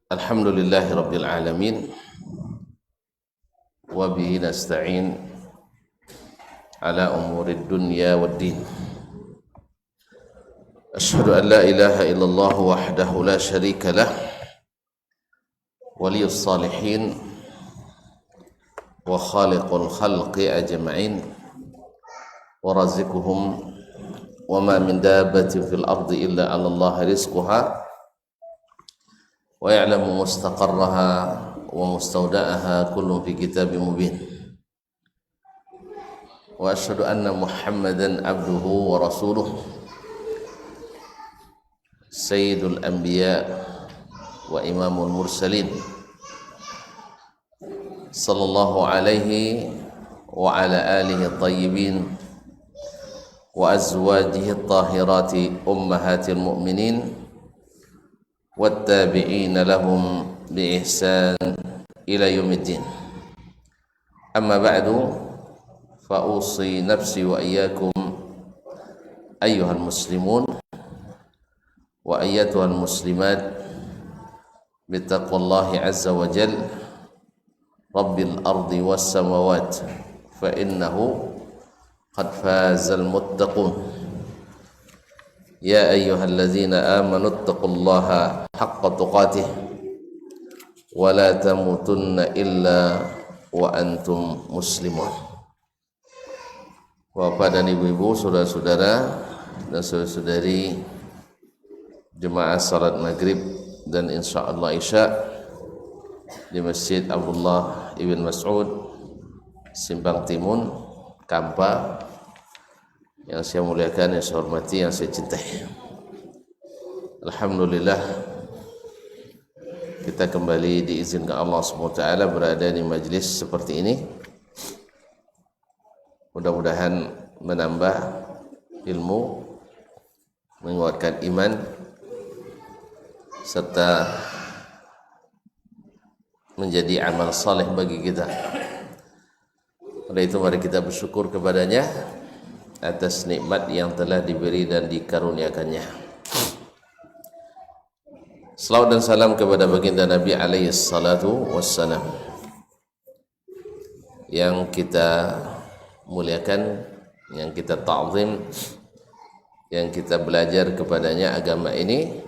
Alhamdulillahi Rabbil Alamin wa bihi nasta'in ala umurid dunya waddin. Ashhadu an la ilaha illallah wahdahu la syarika lah waliyus salihin wa khaliqul khalqi ajma'in wa razikuhum wa ma min dabbatin fil ardi illa 'ala Allah rizquha wa ya'lamu mustaqarraha wa mustawda'aha kullun fi kitabim mubin. Wa asyhadu anna Muhammadan abduhu wa rasuluh sayyidul anbiya wa imamul mursalin sallallahu alaihi wa ala alihi tayyibin wa azwajihi tahirati ummahatil mu'minin wattabi'in lahum bi ihsan ila yaumiddin. Amma ba'du, fa usi nafsi wa iyyakum ayyuhal muslimun wa ayyatuhal muslimat bittaqwallahi azza wa jal rabbil ardi was samawat fa innahu qad fazal muttaqun. Ya ayyuhalladzina amanu taqullaha haqqa tuqatih wa la tamutunna illa wa antum muslimun. Bapak dan ibu-ibu, saudara-saudara dan saudari jemaah salat maghrib dan insyaallah isya di Masjid Abdullah ibn Mas'ud Simpang Timun Kampa, yang saya muliakan, yang saya hormati, yang saya cintai. Alhamdulillah, kita kembali diizinkan Allah SWT berada di majlis seperti ini. Mudah-mudahan menambah ilmu, menguatkan iman, serta menjadi amal saleh bagi kita. Oleh itu mari kita bersyukur kepadanya atas nikmat yang telah diberi dan dikaruniakannya. Salawat dan salam kepada baginda Nabi alaihi salatu wassalam, yang kita muliakan, yang kita ta'zim, yang kita belajar kepadanya agama ini,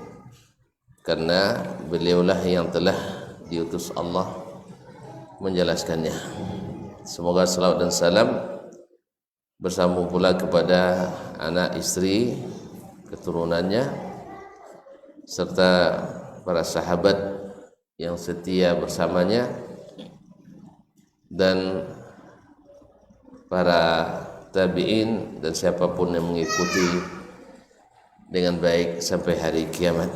karena beliaulah yang telah diutus Allah menjelaskannya. Semoga salawat dan salam bersambung pula kepada anak istri, keturunannya, serta para sahabat yang setia bersamanya, dan para tabi'in dan siapapun yang mengikuti dengan baik sampai hari kiamat.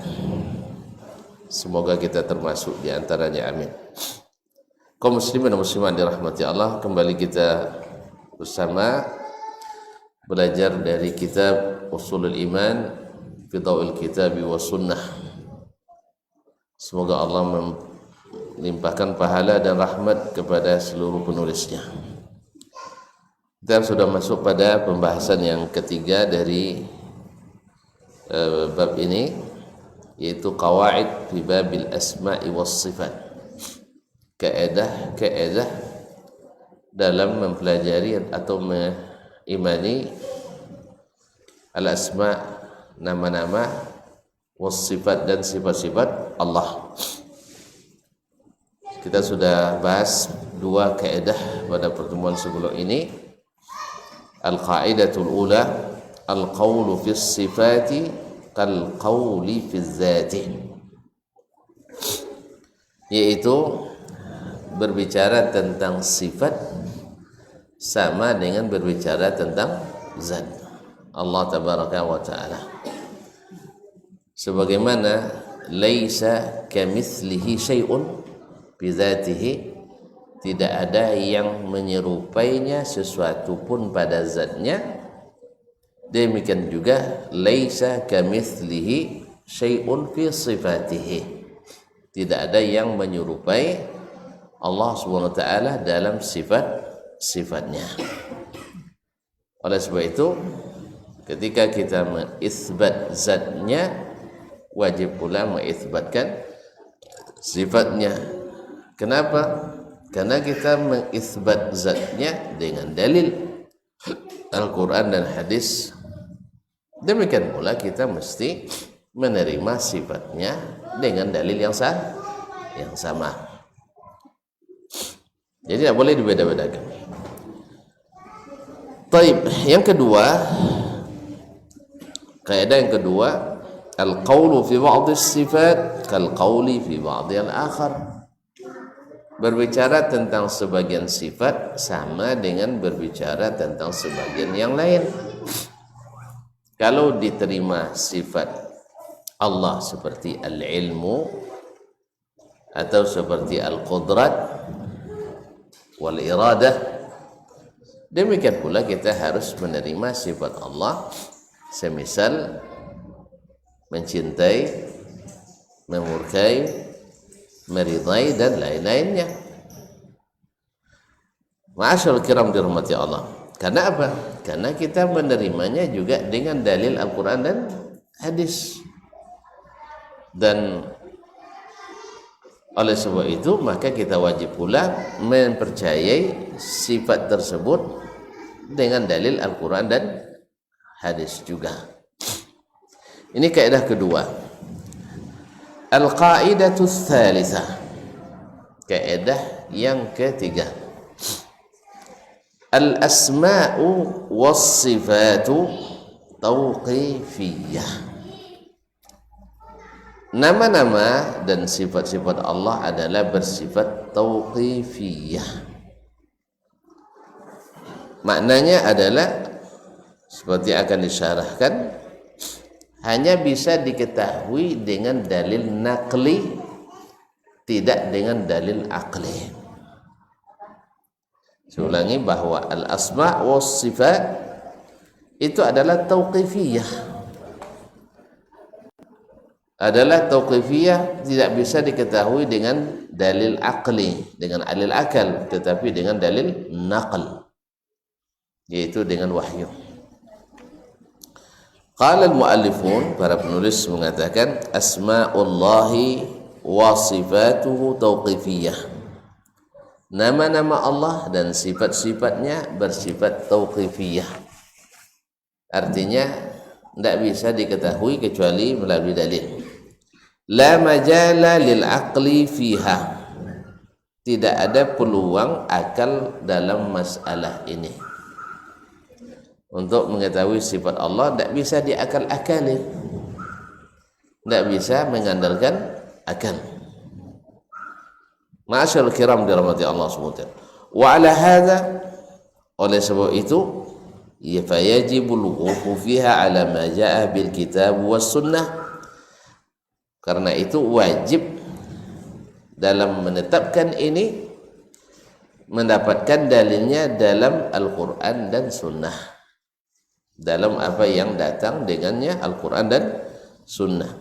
Semoga kita termasuk di antaranya, amin. Kaum muslimin dan muslimat dirahmati Allah, kembali kita bersama belajar dari kitab Ushulul Iman fi Dhawil Kitabi wa Sunnah. Semoga Allah melimpahkan pahala dan rahmat kepada seluruh penulisnya. Kita sudah masuk pada pembahasan yang ketiga dari bab ini, yaitu qawaid fi babil asma'i was sifat. Kaidah dalam mempelajari atau imani al-asma, nama-nama, was-sifat dan sifat-sifat Allah. Kita sudah bahas dua kaidah pada pertemuan sebelum ini. Al-qaidatul ula, al-qawlu fis sifati kal qawli fiz zati, yaitu berbicara tentang sifat sama dengan berbicara tentang zat Allah tabaraka wa ta'ala. Sebagaimana laisa kamitslihi syai'un bi dzatihi, tidak ada yang menyerupainya sesuatu pun pada zatnya. Demikian juga laisa kamitslihi syai'un fi sifatihi, tidak ada yang menyerupai Allah Subhanahu wa taala dalam sifat-sifatnya. Oleh sebab itu, ketika kita mengisbat zatnya, wajib pula mengisbatkan sifatnya. Kenapa? Karena kita mengisbat zatnya dengan dalil Al-Quran dan hadis. Demikian pula kita mesti menerima sifatnya dengan dalil yang sama. Jadi tidak boleh dibeda-bedakan. Taib, yang kedua, kaidah yang kedua, al-qawlu fi ba'd as-sifat kal-qawli fi ba'd al-akhar. Berbicara tentang sebagian sifat sama dengan berbicara tentang sebagian yang lain. Kalau diterima sifat Allah seperti al-ilmu atau seperti al-qudrat wal iradah, demikian pula kita harus menerima sifat Allah semisal mencintai, memurkai, meridai dan lain-lainnya. Ma'asyarul kiram dirahmati Allah. Karena apa? Karena kita menerimanya juga dengan dalil Al-Quran dan hadis. Dan oleh sebab itu maka kita wajib pula mempercayai sifat tersebut dengan dalil Al-Quran dan hadis juga. Ini kaidah kedua. Al-qaidatu tsalitsah, kaidah yang ketiga, al-asma'u was-sifatu tauqifiyah. Nama-nama dan sifat-sifat Allah adalah bersifat tauqifiyah. Maknanya adalah seperti akan disyarahkan, hanya bisa diketahui dengan dalil naqli, tidak dengan dalil aqli. Saya ulangi bahwa al-asma' was sifat itu adalah tauqifiyah. Adalah tauqifiyah, tidak bisa diketahui dengan dalil aqli, dengan dalil akal, tetapi dengan dalil naql, yaitu dengan wahyu. Qala al-muallifun, para penulis mengatakan asma'ullahi wa sifatuhu tauqifiyah. Nama-nama Allah dan sifat-sifatnya bersifat tauqifiyah. Artinya tidak bisa diketahui kecuali melalui dalil. La majala lil aqli fiha. Tidak ada peluang akal dalam masalah ini. Untuk mengetahui sifat Allah tidak bisa diakal-akali, tidak bisa mengandalkan akal. Ma'asyarul kiram dirahmati Allah SWT. Wa ala hadza, oleh sebab itu ya fayajibul wuqufu fiha ala ma jaa bil kitab was sunnah. Karena itu wajib dalam menetapkan ini mendapatkan dalilnya dalam Al-Quran dan Sunnah, dalam apa yang datang dengannya Al-Quran dan Sunnah.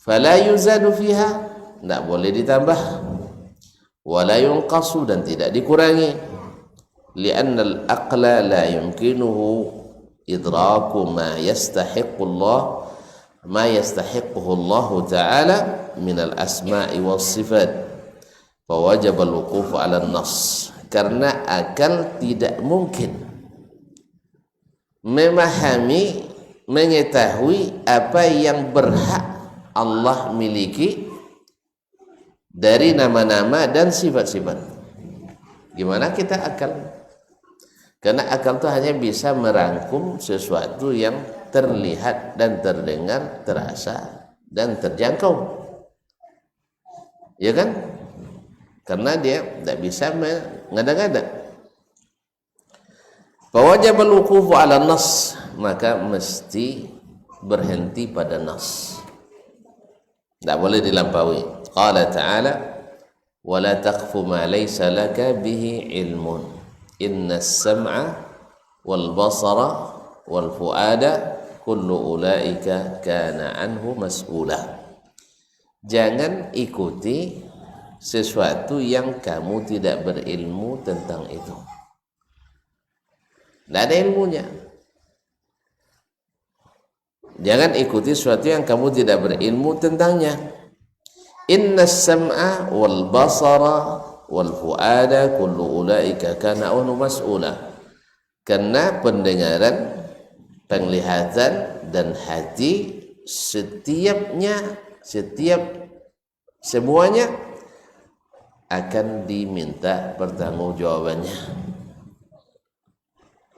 Fala yuzadu fiha, tidak boleh ditambah, wala yunqasu, dan tidak dikurangi. Lianna al-aqla la yumkinuhu idraku ma yastahiquhu Allah Ta'ala min al-asma'i was sifat, fawajib al-wuquf ala an-nass. Karena akal tidak mungkin memahami, mengetahui apa yang berhak Allah miliki dari nama-nama dan sifat-sifat. Gimana kita akal? Karena akal itu hanya bisa merangkum sesuatu yang terlihat dan terdengar, terasa dan terjangkau, ya kan? Karena dia tidak bisa mengada-ngada. Fawajib al-wuqufu ala nas, maka mesti berhenti pada nas, tidak boleh dilampaui. Qala ta'ala wa la taqfu ma laysa laka bihi ilmun innas sam'a wal basara wal fuada kullu ulaika kana anhu mas'ula. Jangan ikuti sesuatu yang kamu tidak berilmu tentang itu. Tidak ada ilmunya. Jangan ikuti sesuatu yang kamu tidak berilmu tentangnya. Innas sam'a wal basara wal fuada kullu ulaika kana anhu mas'ula. Karena pendengaran, penglihatan dan hati semuanya akan diminta pertanggungjawabannya.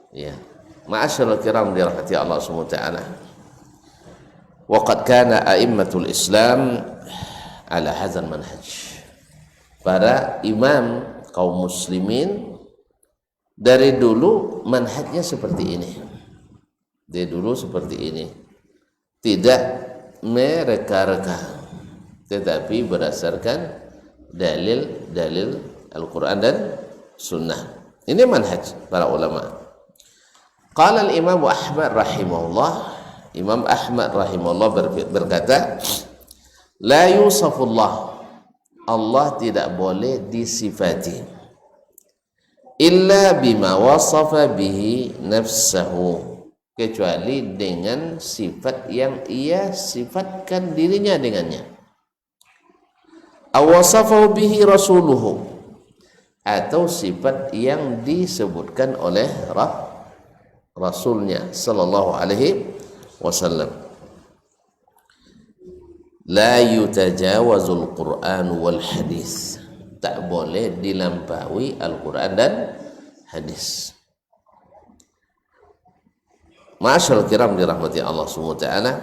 Ya, ma'asyiral kiram dirahmati Allah Subhanahu wa taala. Wa qad kana a'immatul Islam ala hadzal manhaj. Para imam kaum muslimin dari dulu manhajnya seperti ini. Dari dulu seperti ini. Tidak mereka-reka, tetapi berdasarkan dalil-dalil Al-Quran dan Sunnah. Ini manhaj para ulama. Qala al-Imam Ahmad rahimahullah, Imam Ahmad rahimahullah berkata, la yusafullah, Allah tidak boleh disifati illa bima wasafa bihi nafsahu, kecuali dengan sifat yang ia sifatkan dirinya dengannya. Awasafahu bihi rasuluhu, atau sifat yang disebutkan oleh Rasulnya sallallahu alaihi wasallam. La yutajawazul Quran wal hadis, tak boleh dilampaui Al-Quran dan hadis. Ma'asyarul kiram dirahmati Allah Subhanahu wa taala.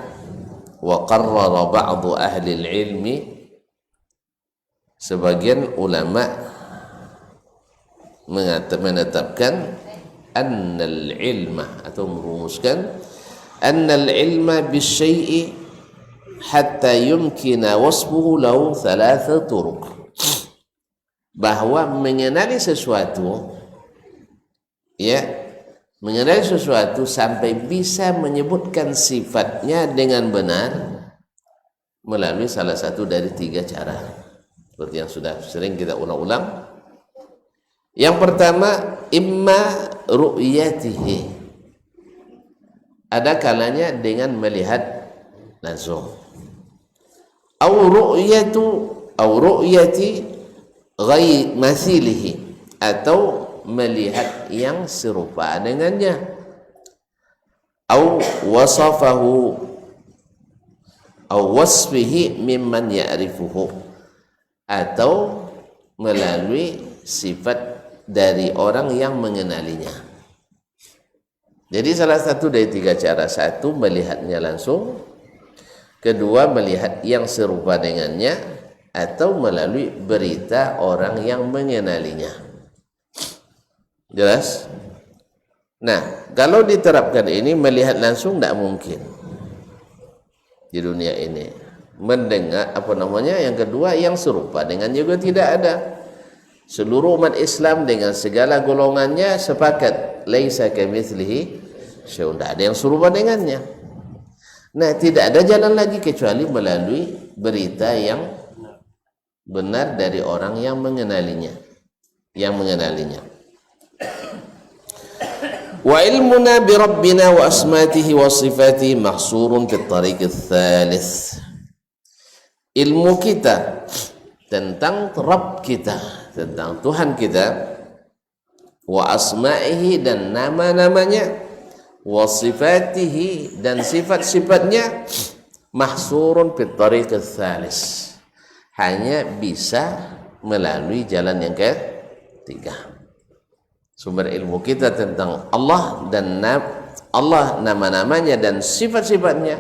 Wa qarrara ba'du ahli ilmi, sebagian ulama menetapkan annal ilma, atau merumuskan annal ilma bisyai'i hatta yumkina wasfuhu lahu thalatha turuq, bahwa mengenali sesuatu, ya, mengenali sesuatu sampai bisa menyebutkan sifatnya dengan benar melalui salah satu dari 3 cara, seperti yang sudah sering kita ulang-ulang. Yang pertama, imma ru'yatihi, ada kalanya dengan melihat langsung, au ru'yati ghairi mathilihi, atau melihat yang serupa dengannya, au wasafahu au wasfihi mimman ya'rifuhu, atau melalui sifat dari orang yang mengenalinya. Jadi salah satu dari 3 cara. Satu, melihatnya langsung. Kedua, melihat yang serupa dengannya, atau melalui berita orang yang mengenalinya. Jelas? Nah, kalau diterapkan ini, melihat langsung tidak mungkin di dunia ini. Mendengar yang kedua, yang serupa dengan juga tidak ada. Seluruh umat Islam dengan segala golongannya sepakat, laisa kamitslihi syai'un, tidak ada yang serupa dengannya. Nah, tidak ada jalan lagi kecuali melalui berita yang benar dari orang yang mengenalinya, Wa ilmuna bi rabbina wa asmatihi wa sifatihi mahsurun fi tariqits tsalits. Ilmu kita tentang Rabb kita, tentang Tuhan kita, wa asma'ihi, dan nama-namanya, wa sifatihi, dan sifat-sifatnya, mahsurun fit tariqits tsalits, hanya bisa melalui jalan yang ketiga. Sumber ilmu kita tentang Allah dan Allah, nama-namanya dan sifat-sifatnya,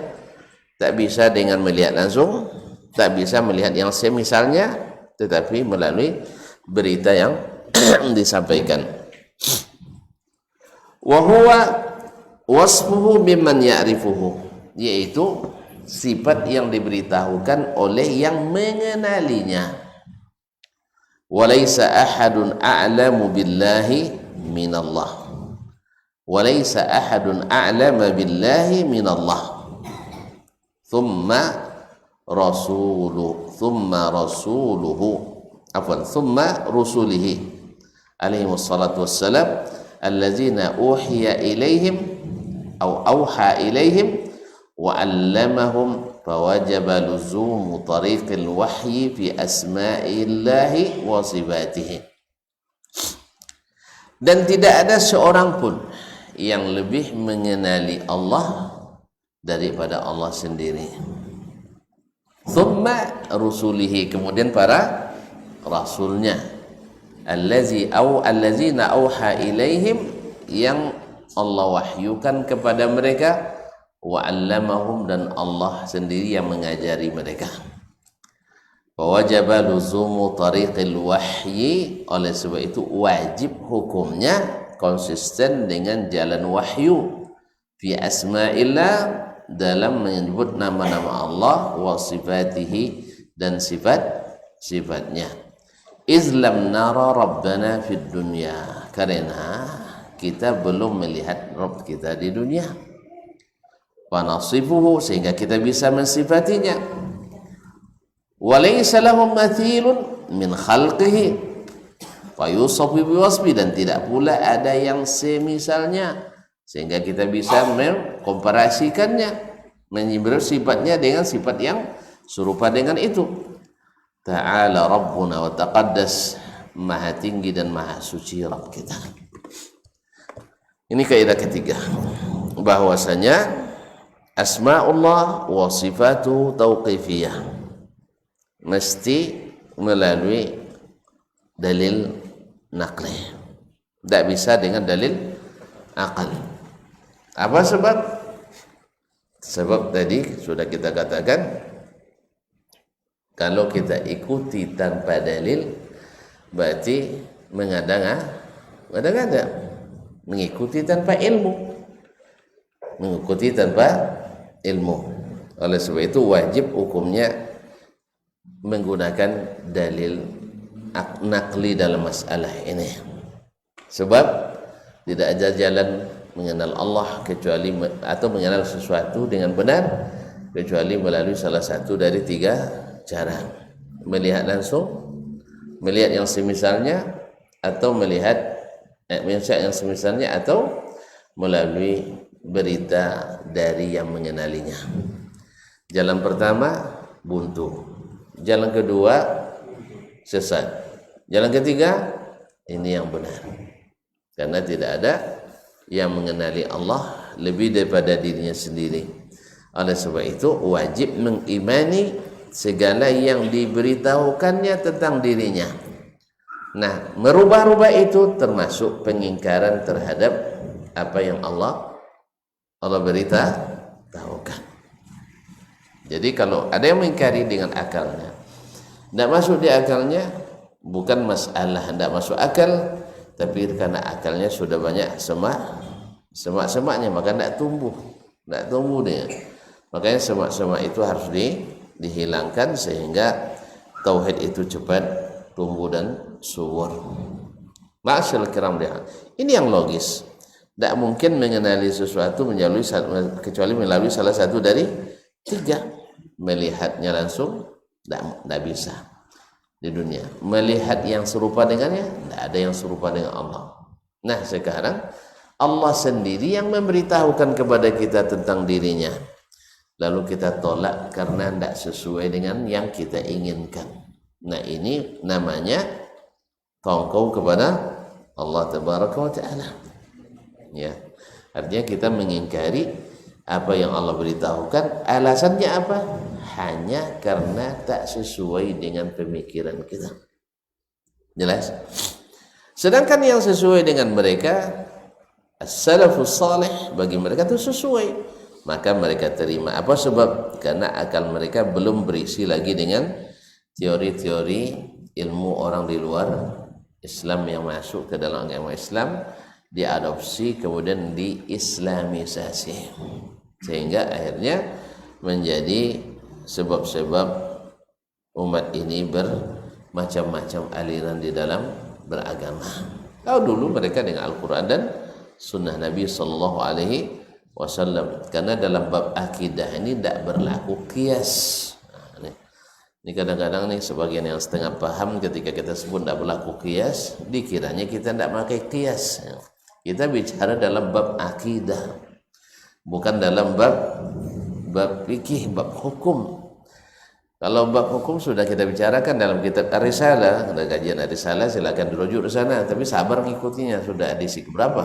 tak bisa dengan melihat langsung, tak bisa melihat yang semisalnya, tetapi melalui berita yang disampaikan. Wa huwa wasfuhu mimman ya'rifuhu, yaitu sifat yang diberitahukan oleh yang mengenalinya. Walaysa ahadun a'lamu billahi minallah, walaysa ahadun a'lama billahi minallah, thumma rusulihi alaihi wassalatu wassalam allazina uhiya ilaihim au auha ilaihim wa allamahum fawajaba luzumu tariqil wahyi fi asma'illahi wa sifatihi. Dan tidak ada seorang pun yang lebih mengenali Allah daripada Allah sendiri. Thumma rusulihi, kemudian para rasulnya, allazina auha ilaihim, yang Allah wahyukan kepada mereka, wa 'allamahum, dan Allah sendiri yang mengajari mereka. Wajaba luzumu tariqil wahyi, oleh sebab itu wajib hukumnya konsisten dengan jalan wahyu, fi asma'illah, dalam menyebut nama-nama Allah, wa sifatihi, dan sifat-sifatnya. Izlam nara rabbana fid dunya, karena kita belum melihat Rabb kita di dunia. Wa nasifuhu, sehingga kita bisa mensifatinya. Wa laysa lahum mathilun min khalqihi fa yusafu biwasfi, dan tidak pula ada yang semisalnya sehingga kita bisa mengkomparasikannya, menyebut sifatnya dengan sifat yang serupa dengan itu. Ta'ala Rabbuna wa taqaddas, maha tinggi dan maha suci Rabb kita. Ini kaidah ketiga, bahwasanya asma'ullah wa sifatu tauqifiyah, mesti melalui dalil naqli, tidak bisa dengan dalil akal. Apa sebab? Sebab tadi sudah kita katakan, kalau kita ikuti tanpa dalil berarti mengada-ngada, mengikuti tanpa ilmu, Oleh sebab itu wajib hukumnya menggunakan dalil naqli dalam masalah ini. Sebab tidak ada jalan mengenal Allah kecuali, atau mengenal sesuatu dengan benar, kecuali melalui salah satu dari tiga cara: melihat langsung, melihat yang semisalnya, atau melihat yang semisalnya, atau melalui berita dari yang mengenalinya. Jalan pertama buntu, jalan kedua sesat, jalan ketiga ini yang benar, karena tidak ada yang mengenali Allah lebih daripada dirinya sendiri. Oleh sebab itu wajib mengimani segala yang diberitahukannya tentang dirinya. Nah, merubah-rubah itu termasuk pengingkaran terhadap apa yang Allah beritahukan. Jadi kalau ada yang mengingkari dengan akalnya, tidak masuk di akalnya, bukan masalah tidak masuk akal, tapi karena akalnya sudah banyak semak-semaknya, maka tidak tumbuh dia. Makanya semak-semak itu harus dihilangkan sehingga tauhid itu cepat tumbuh dan subur. Ma'asyil kiram dia. Ini yang logis. Tidak mungkin mengenali sesuatu kecuali melalui salah satu dari tiga. Melihatnya langsung tidak bisa di dunia. Melihat yang serupa dengannya, tidak ada yang serupa dengan Allah. Nah, sekarang Allah sendiri yang memberitahukan kepada kita tentang dirinya, lalu kita tolak karena tidak sesuai dengan yang kita inginkan. Nah, ini namanya tongkol kepada Allah Tabaraka wa Ta'ala. Ya, artinya kita mengingkari apa yang Allah beritahukan. Alasannya apa? Hanya karena tak sesuai dengan pemikiran kita. Jelas? Sedangkan yang sesuai dengan mereka, as-salafus salih, bagi mereka itu sesuai, maka mereka terima. Apa sebab? Karena akal mereka belum berisi lagi dengan teori-teori ilmu orang di luar Islam yang masuk ke dalam agama Islam, diadopsi kemudian diislamisasi, sehingga akhirnya menjadi sebab-sebab umat ini bermacam-macam aliran di dalam beragama. Kalau dulu mereka dengan Al-Quran dan Sunnah Nabi Sallallahu Alaihi Wasallam, karena dalam bab akidah ini tidak berlaku qiyas. Ini kadang-kadang nih sebagian yang setengah paham ketika kita sebut tidak berlaku qiyas, dikiranya kita tidak pakai qiyas. Kita bicara dalam bab akidah, bukan dalam bab bab fikih, bab hukum. Kalau bab hukum sudah kita bicarakan dalam kitab Ar-Risalah, ada kajian Ar-Risalah, silakan dirujuk ke sana, tapi sabar ngikutinya, sudah edisi keberapa.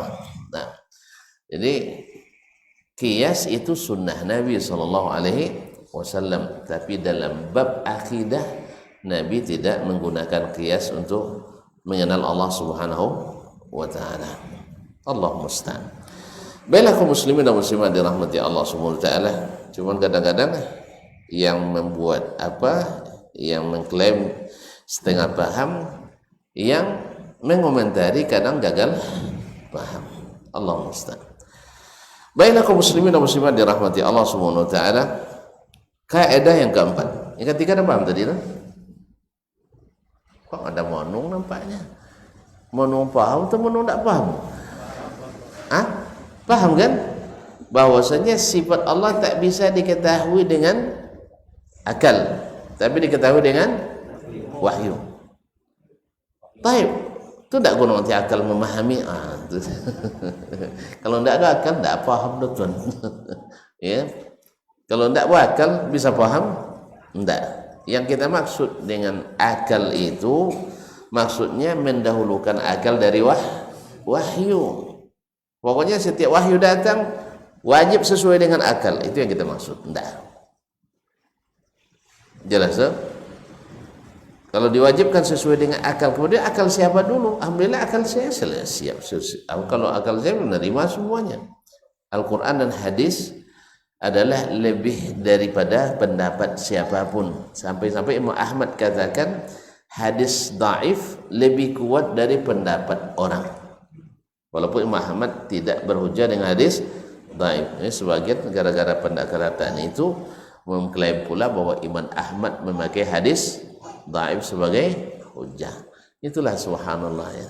Nah, jadi qiyas itu sunnah Nabi SAW, tapi dalam bab akidah Nabi tidak menggunakan qiyas untuk mengenal Allah Subhanahu wa taala. Allah musta'an. Baiklah kaum muslimin dan muslimat dirahmati Allah Subhanahu wa taala. Cuman kadang-kadang yang membuat yang mengklaim setengah paham, yang mengomentari kadang gagal paham. Allah musta'an. Baiklah kaum muslimin dan muslimat dirahmati Allah Subhanahu wa taala. Kaidah yang keempat. Yang ketiga ada paham tadi, kok ada monung nampaknya. Monung paham atau monung tak paham? Paham kan? Bahwasanya sifat Allah tak bisa diketahui dengan akal, tapi diketahui dengan wahyu. Taib, itu tak guna nanti akal memahami. Kalau tidak ada akal, tidak paham tuan. Ya, kalau tidak berakal bisa paham? Tidak. Yang kita maksud dengan akal itu, maksudnya mendahulukan akal dari wahyu. Pokoknya setiap wahyu datang wajib sesuai dengan akal, itu yang kita maksud. Tidak. Jelas tak? Kalau diwajibkan sesuai dengan akal, kemudian akal siapa dulu? Alhamdulillah akal saya siap. Kalau akal saya menerima semuanya. Al-Quran dan hadis adalah lebih daripada pendapat siapapun. Sampai-sampai Imam Ahmad katakan hadis dhaif lebih kuat dari pendapat orang. Walaupun Imam Ahmad tidak berhujjah dengan hadis dhaif. Ini sebagian gara-gara pendekatan itu mengklaim pula bahwa Imam Ahmad memakai hadis dhaif sebagai hujjah. Itulah subhanallah ya.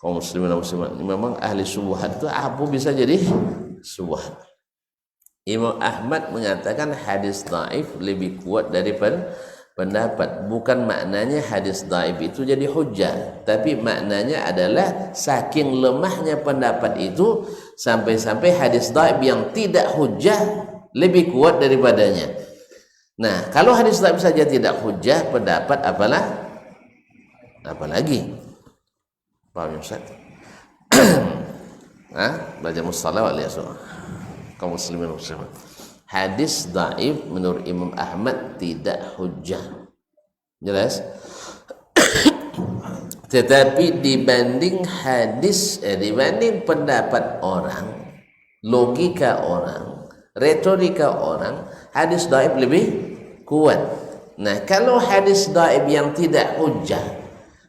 Kaum muslimin dan muslimat, memang ahli subuhat itu apa bisa jadi subuhat. Imam Ahmad mengatakan hadis dhaif lebih kuat daripada pendapat. Bukan maknanya hadis dhaif itu jadi hujjah, tapi maknanya adalah saking lemahnya pendapat itu sampai-sampai hadis dhaif yang tidak hujjah lebih kuat daripadanya. Nah, kalau hadis dhaif saja tidak hujjah, pendapat apalagi? Paham Ustaz? Belajar mustalah wal yasur. Kaum muslimin muslimat. Hadis dhaif menurut Imam Ahmad tidak hujjah. Jelas? Tetapi dibanding dibanding pendapat orang, logika orang, retorika orang, hadis dhaif lebih kuat. Nah, kalau hadis dhaif yang tidak hujjah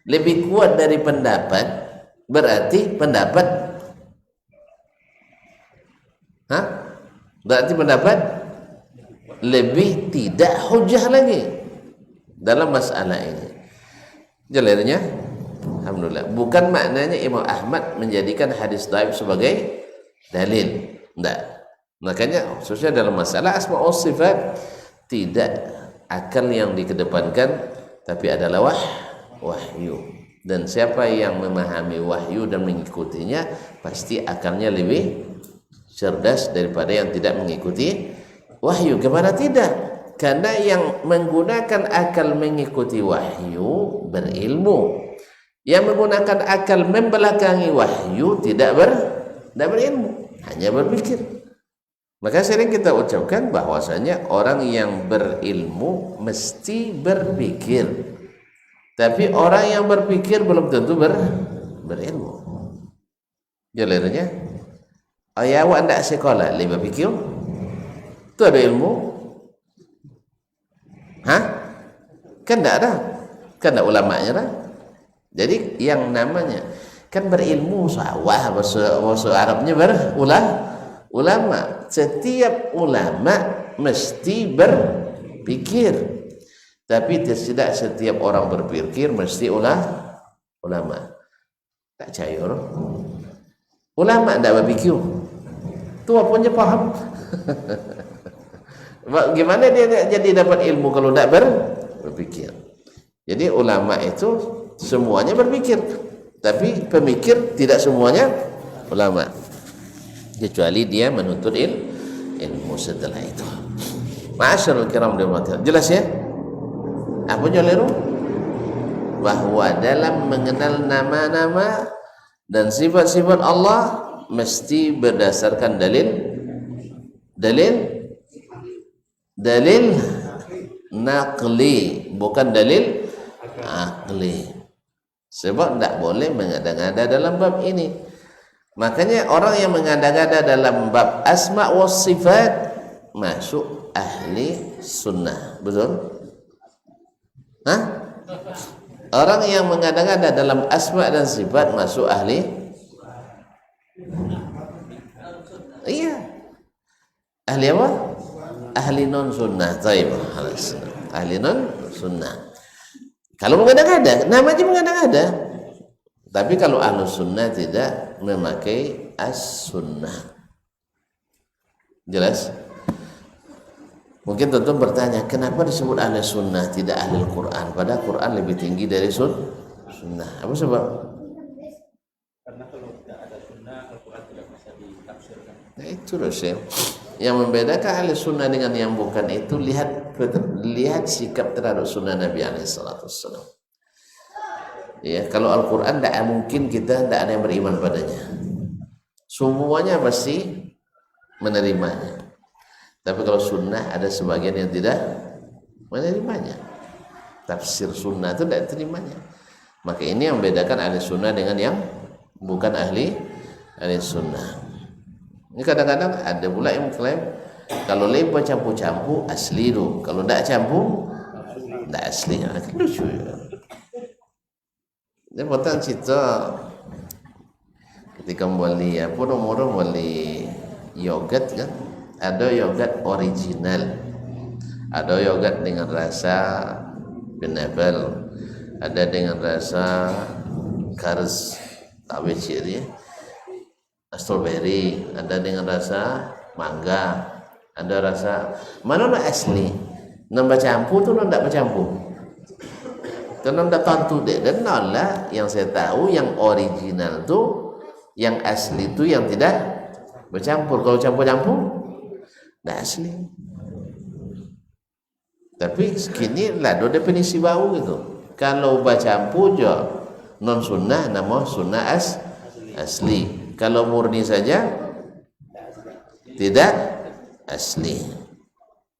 lebih kuat dari pendapat, berarti pendapat lebih tidak hujjah lagi dalam masalah ini. Jelasnya, alhamdulillah. Bukan maknanya Imam Ahmad menjadikan hadis dhaif sebagai dalil. Tidak. Makanya khususnya dalam masalah asma wa sifat tidak akal yang dikedepankan, tapi adalah wahyu. Dan siapa yang memahami wahyu dan mengikutinya, pasti akalnya lebih cerdas daripada yang tidak mengikuti wahyu. Kemana tidak? Karena yang menggunakan akal mengikuti wahyu berilmu, yang menggunakan akal membelakangi wahyu tidak berilmu, hanya berpikir. Maka sering kita ucapkan bahwasanya orang yang berilmu mesti berpikir, tapi orang yang berpikir belum tentu berilmu. Jelasnya, awak tidak sekolah lebih berpikir, itu ada ilmu? Kan tidak ada, kan tidak ulamanya lah. Jadi yang namanya kan berilmu, sawah bahasa Arabnya ulama. Setiap ulama mesti berpikir, tapi tidak setiap orang berpikir mesti ulama. Tak cair. Ulama tidak berpikir, tua punya paham. Bagaimana dia jadi dapat ilmu kalau tidak berpikir? Jadi ulama itu semuanya berpikir, tapi pemikir tidak semuanya ulama, kecuali dia menuntut ilmu setelah itu. Ma'asyarul kiram dirahmati. Jelas ya? Apa jaliru? Bahwa dalam mengenal nama-nama dan sifat-sifat Allah mesti berdasarkan dalil naqli, bukan dalil akli. Sebab tidak boleh mengada-ngada dalam bab ini. Makanya orang yang mengada-ngada dalam bab asma wa sifat masuk ahli sunnah. Betul? Hah? Orang yang mengada-ngada dalam asma dan sifat masuk ahli, iya, ahli apa? Ahli non sunnah. Taib. Ahli non sunnah. Kalau mengada-ngada, namanya mengada-ngada. Tapi kalau ahlu sunnah tidak memakai as-sunnah. Jelas? Mungkin tentu bertanya, kenapa disebut ahli sunnah tidak ahli Quran? Padahal Quran lebih tinggi dari sunnah. Apa sebab? Karena kalau tidak ada sunnah, Al-Quran tidak bisa ditafsirkan. Nah, itu terus ya. Yang membedakan ahli sunnah dengan yang bukan itu lihat sikap terhadap sunnah Nabi SAW. Ya, kalau Al-Quran tidak mungkin kita tidak ada yang beriman padanya. Semuanya pasti menerimanya. Tapi kalau sunnah ada sebagian yang tidak menerimanya. Tafsir sunnah itu tidak terimanya. Maka ini yang membedakan ahli sunnah dengan yang bukan ahli sunnah. Ini kadang-kadang ada pula yang klaim kalau lempa campur-campur asli tu, kalau tak campur tak asli. Lucu ya. Dia potong cerita ketika beli apa nomor beli yogurt kan, ada yogurt original, ada yogurt dengan rasa pineapple, ada dengan rasa kars tahu ciri, strawberry, ada dengan rasa mangga, ada rasa mana nak asli, nak bercampur tu nak tak bercampur, kerana tak tentu deh. Dan lah yang saya tahu yang original tu, yang asli tu yang tidak bercampur. Kalau campur-campur, tak asli. Tapi sekini lah ada definisi baru gitu. Kalau bercampur je non sunnah, nama sunnah asli. Kalau murni saja tidak asli.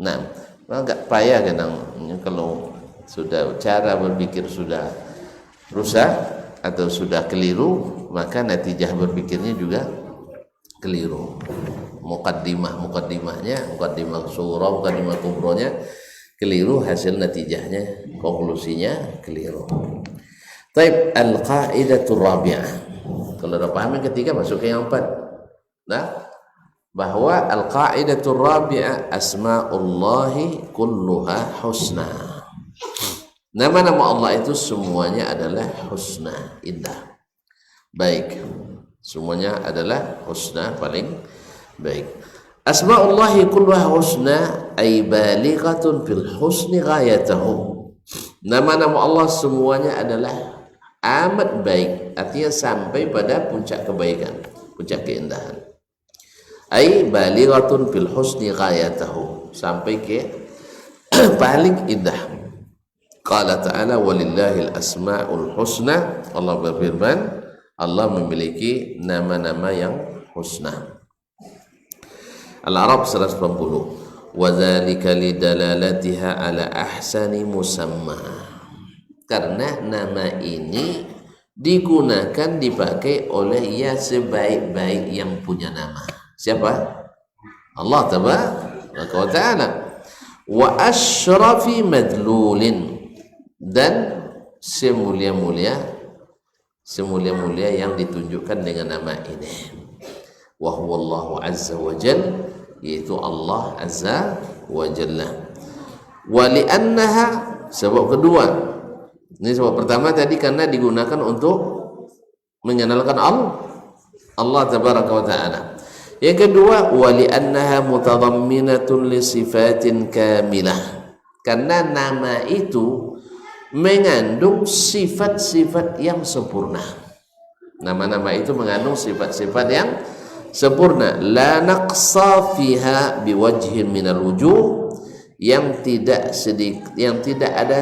Nah, agak payah kadang kalau sudah cara berpikir sudah rusak atau sudah keliru, maka natijah berpikirnya juga keliru. Muqaddimah surah, muqaddimah kubronya keliru, hasil natijahnya, konklusinya keliru. Taib al-qaidatur rabi'ah. Kalau dah paham yang ketiga, masuk ke yang empat. Nah, bahwa al-qaidatur rabi'ah asma'ullahi kulluha husna. Nama-nama Allah itu semuanya adalah husna, indah, baik. Semuanya adalah husna, paling baik. Asma'ullahi kulluha husna ay balighatun fil husni ghayatahu. Nama-nama Allah semuanya adalah amat baik, artinya sampai pada puncak kebaikan, puncak keindahan. Ai balighatun fil husni ghayatahu, sampai ke paling indah. Qala ta'ala walillahil asma'ul husna. Allah berfirman, Allah memiliki nama-nama yang husna. Al-Arab 180. Wa dzalika lidalalatiha ala ahsani musamma. Karena nama ini digunakan, dipakai oleh ya sebaik-baik yang punya nama. Siapa? Allah tabaraka wa ta'ala. Wa asyrafi madlulin, dan semulia-mulia yang ditunjukkan dengan nama ini. Wa huwallahu azza wa jalla, yaitu Allah azza wa jalla. Wa li'annaha, sebab kedua. Ini sebab pertama tadi karena digunakan untuk mengenalkan Allah tabaraka wa ta'ala. Yang kedua, wa li'annaha mutadamminatun li sifatin kamilah. Karena nama itu mengandung sifat-sifat yang sempurna. Nama-nama itu mengandung sifat-sifat yang sempurna, la naqsa fiha biwajhin minal wujuh, yang tidak ada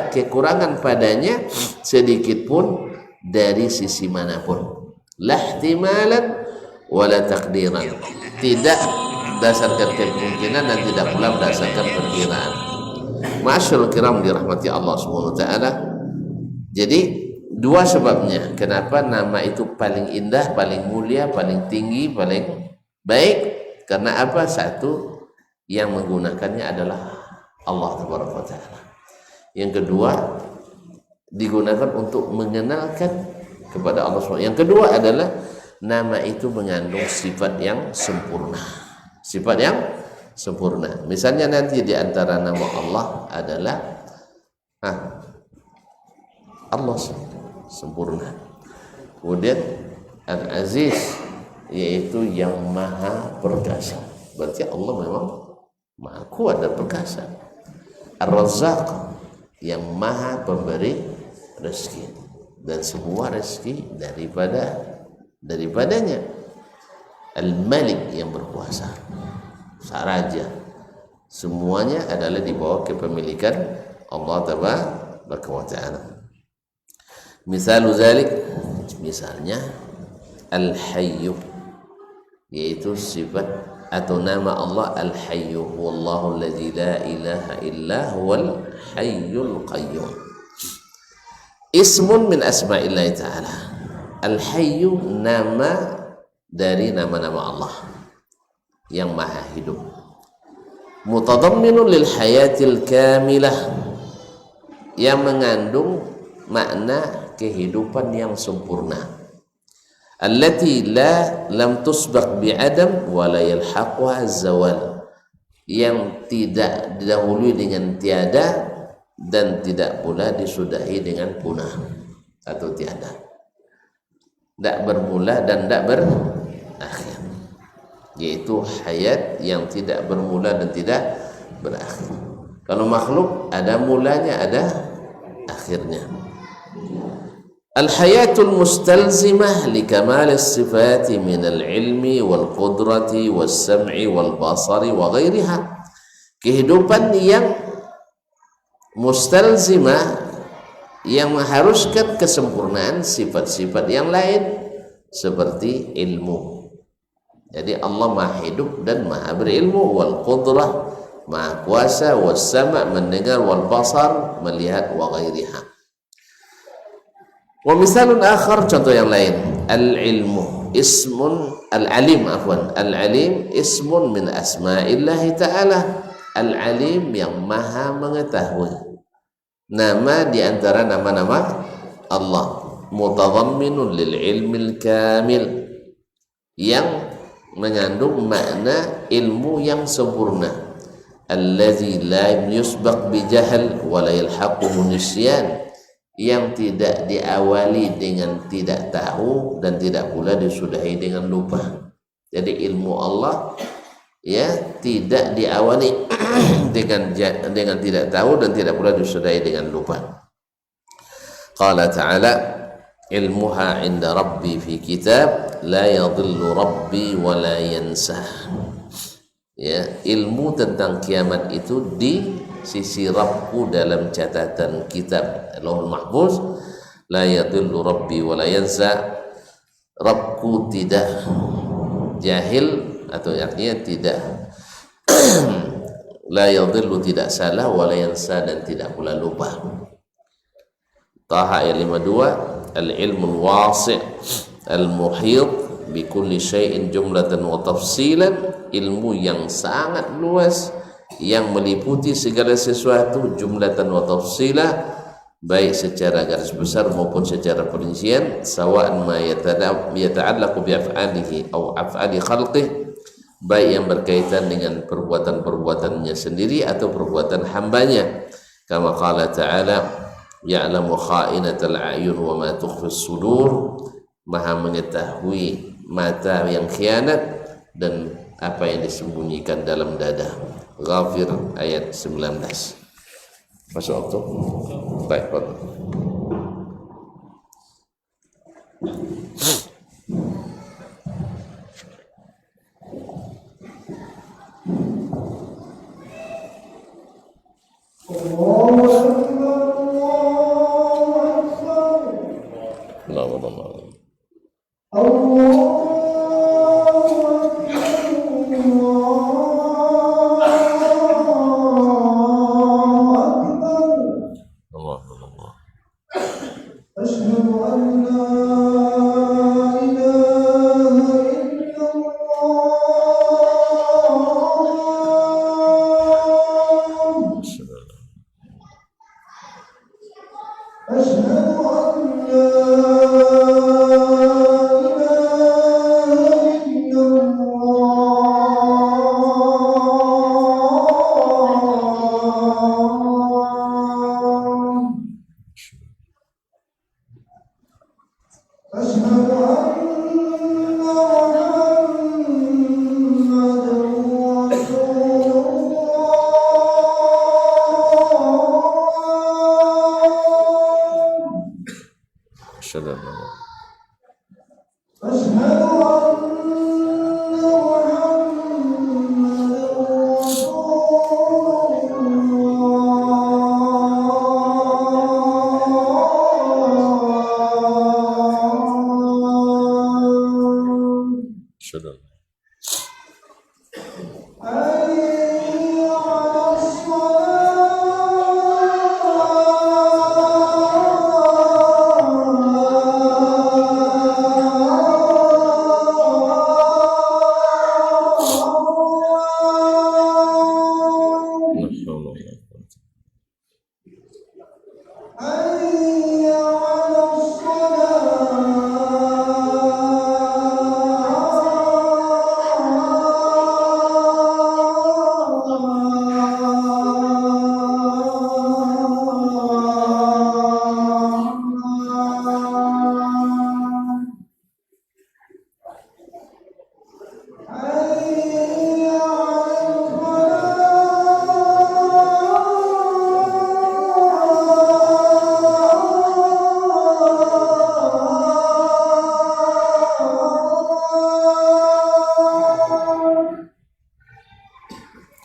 kekurangan padanya sedikit pun dari sisi manapun. La ihtimalan wala taqdiran, tidak berdasarkan kemungkinan dan tidak pula berdasarkan perkiraan. Ma'asyiral kiram dirahmati Allah Subhanahu wa taala. Jadi dua sebabnya kenapa nama itu paling indah, paling mulia, paling tinggi, paling baik. Karena apa? Satu, yang menggunakannya adalah Allah Taala. Yang kedua, digunakan untuk mengenalkan kepada Allah SWT. Yang kedua adalah nama itu mengandung sifat yang sempurna. Sifat yang sempurna. Misalnya nanti di antara nama Allah adalah Allah sempurna. Kemudian Al-Aziz, yaitu yang maha perkasa. Berarti Allah memang maha kuat dan perkasa. Ar-Razzaq, yang maha pemberi rezeki, dan semua rezeki daripadanya. Al-Malik, yang berkuasa, Raja, semuanya adalah di bawah kepemilikan Allah Tabaraka wa Ta'ala. Misalnya zalik, misalnya Al-Hayyu, yaitu sifat atau nama Allah Al-Hayyu, wallahu alladzi la ilaha illa huwal hayyul qayyum. Ismun min asma'illahi ta'ala. Al-Hayyu, nama dari nama-nama Allah yang maha hidup. Mutadamminun lil hayatil kamilah, yang mengandung makna kehidupan yang sempurna. Allati lam tusbaq bi'adam wa la yalhaquha zawal, yang tidak didahului dengan tiada dan tidak pula disudahi dengan punah atau tiada. Tidak bermula dan tidak berakhir, yaitu hayat yang tidak bermula dan tidak berakhir. Kalau makhluk ada mulanya, ada akhirnya. Al-hayatul mustalzimah li kamal as-sifati min al-ilmi wal qudrati was sam'i wal basari wa ghairiha. Kehidupan yang mustalzimah, yang mengharuskan kesempurnaan sifat-sifat yang lain seperti ilmu. Jadi Allah maha hidup dan maha berilmu. Wal qudrah, maha kuasa. Was sama', mendengar. Wal basar, melihat. Wa ghairiha. Wa misalun akhar, contoh yang lain, al-ilmu ismun, al-alim afwan, al-alim ismun min asma'illahi ta'ala. Al-alim, yang maha mengetahui, nama di antara nama-nama Allah. Mutadhamminun lil ilmil kamil, yang mengandung makna ilmu yang sempurna. Allazi la yusbaq bi jahl wa la yalhaquhu nisyan, yang tidak diawali dengan tidak tahu dan tidak pula disudahi dengan lupa. Jadi ilmu Allah ya tidak diawali dengan tidak tahu dan tidak pula disudahi dengan lupa. Qala ta'ala, ilmuha 'inda rabbi fi kitab la yadhillu rabbi wa la yansa. Ya, ilmu tentang kiamat itu di sisi Rabbku dalam catatan kitab Lauhul Mahfuz. La yadhillu rabbi wa la yansa. Rabbku tidak jahil, atau artinya tidak la yadhillu, tidak salah, wa la yansa, dan tidak pula lupa. Taha ayat 52. Al-ilmul wasi' al-muhit bi kulli syai'in jumlatan wa tafsilan, ilmu yang sangat luas yang meliputi segala sesuatu, jumlatan wa tafsila, baik secara garis besar maupun secara perincian. Sawa'an ma yata'allaqu bi af'alihi aw af'ali khalqih, baik yang berkaitan dengan perbuatan-perbuatannya sendiri atau perbuatan hambanya. Kama qala ta'ala, ya'lamu kha'inatal a'yun wa ma tukhfis sudur, maha mengetahui mata yang khianat dan apa yang disembunyikan dalam dada. Ghafir ayat 19. Masuk waktu? Baik, Pak.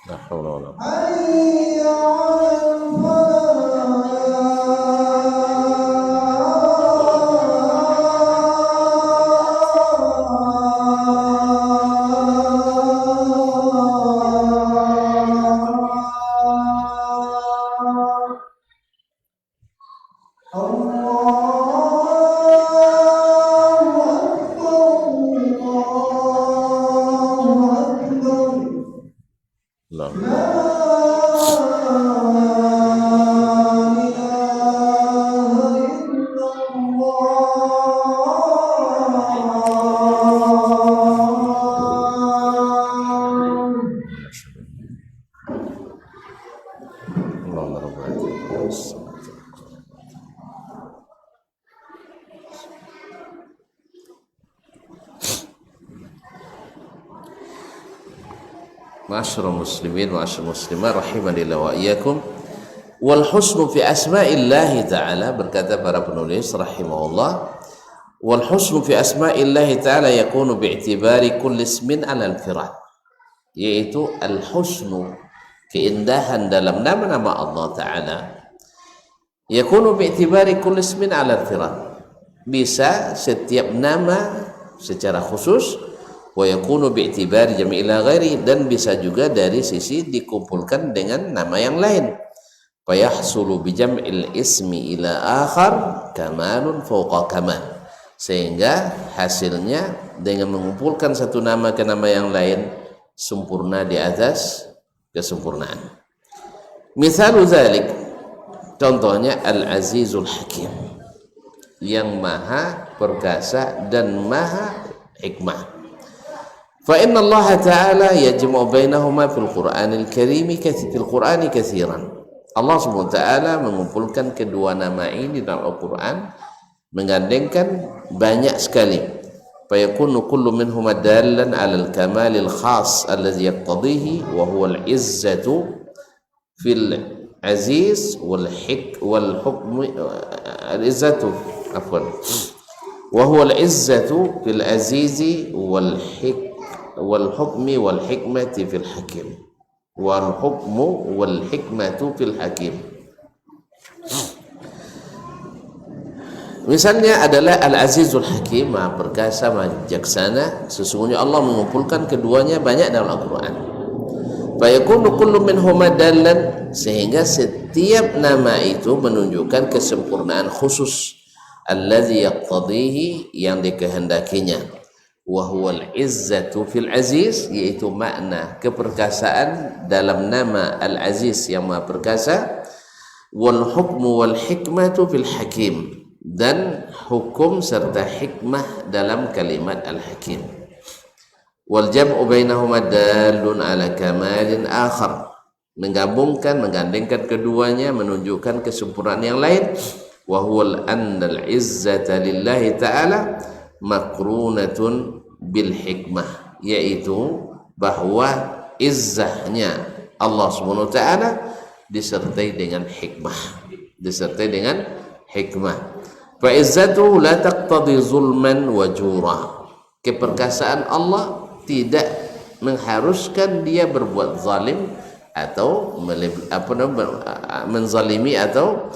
La haula wala quwwata. Ma'asyiral muslimin wa muslimat rahimanillah wa iyyakum. Wal husnu fi asma'illahi ta'ala, berkata para penulis rahimahullah, wal husnu fi asma'illahi ta'ala yakunu bi'tibari kulli ismin 'ala al-firad, yaitu al husnu, keindahan dalam nama-nama Allah Ta'ala, yakunu bi'tibari kulli ismin 'ala al-firad, bisa setiap nama secara khusus, wa yakunu bi'tibari jami'il ghairi, dan bisa juga dari sisi dikumpulkan dengan nama yang lain. Fa yahsulu bi jam'il ismi ila akhar kamalun fawqa kamal, sehingga hasilnya dengan mengumpulkan satu nama ke nama yang lain sempurna di atas kesempurnaan. Misalu dzalik, contohnya Al-Azizul Hakim, yang maha perkasa dan maha hikmah. Fa inna Allah Ta'ala yajma'u bainahuma fil Qur'anil Karim fil Qur'ani katsiran. Allah Subhanahu wa taala mengumpulkan kedua nama ini dalam Al-Qur'an, menggandengkan banyak sekali. Fa yakunu kullu minhuma dallan 'ala al-kamalil khas alladhi yaqtadihi wa huwa al-izzatu fil aziz wal hukm al-izzatu afwan wa huwa al-izzatu fil azizi wal hukmi wal hikmati fil hakim wal hukmu wal hikmatu fil hakim. Misalnya adalah Al-Azizul Hakim, maha perkasa, maha bijaksana. Sesungguhnya Allah mengumpulkan keduanya banyak dalam Al-Quran. Fa yakunu kullu minhuma dallan, sehingga setiap nama itu menunjukkan kesempurnaan khusus, allazi yaqtadihi, yang dikehendakinya, wa huwal izzatu fil aziz, yaitu makna keperkasaan dalam nama Al-Aziz yang maha perkasa, wal hukmu wal hikmatu fil hakim, dan hukum serta hikmah dalam kalimat Al-Hakim. Wal jam'u bainahuma dalun ala kamalin akhar, menggabungkan, menggandengkan keduanya menunjukkan kesempurnaan yang lain, wa huwal annal izzata lillahi ta'ala makrunatun bil hikmah, yaitu bahwa izzahnya Allah Subhanahu wa taala disertai dengan hikmah, disertai dengan hikmah. Fa izzatuhu la taqtadi zulman wa jura, keperkasaan Allah tidak mengharuskan dia berbuat zalim atau menzalimi atau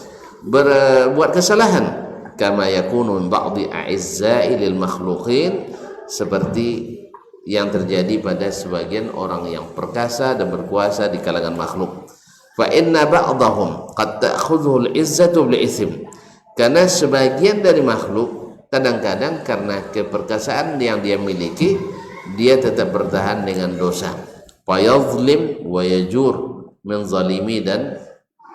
berbuat kesalahan. Kama yakunu min ba'di a'izza'i lil makhluqin, seperti yang terjadi pada sebagian orang yang perkasa dan berkuasa di kalangan makhluk. Fa inna ba'dahum qad ta'khudhuhu al-izzatu bil itsm, karena sebagian dari makhluk kadang-kadang karena keperkasaan yang dia miliki, dia tetap bertahan dengan dosa. Fa yadhlim wa yajur, menzalimi dan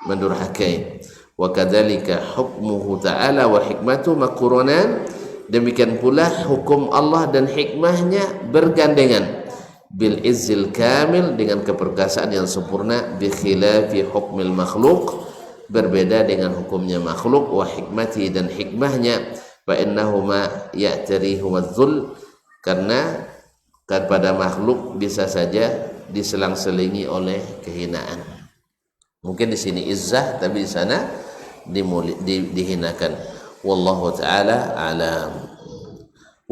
mendurhakai. Wa kadzalika hukmuhu ta'ala wa hikmatu maqurunan, demikian pula hukum Allah dan hikmahnya bergandengan, bil izzil kamil, dengan keperkasaan yang sempurna, bi khilafi hukmil makhluk, berbeda dengan hukumnya makhluk, wa hikmati, dan hikmahnya, fa innahuma ya'tarihuma dzul, karena pada makhluk bisa saja diselang-selingi oleh kehinaan. Mungkin di sini izzah, tapi di sana dihinakan. Wallahu ta'ala alam.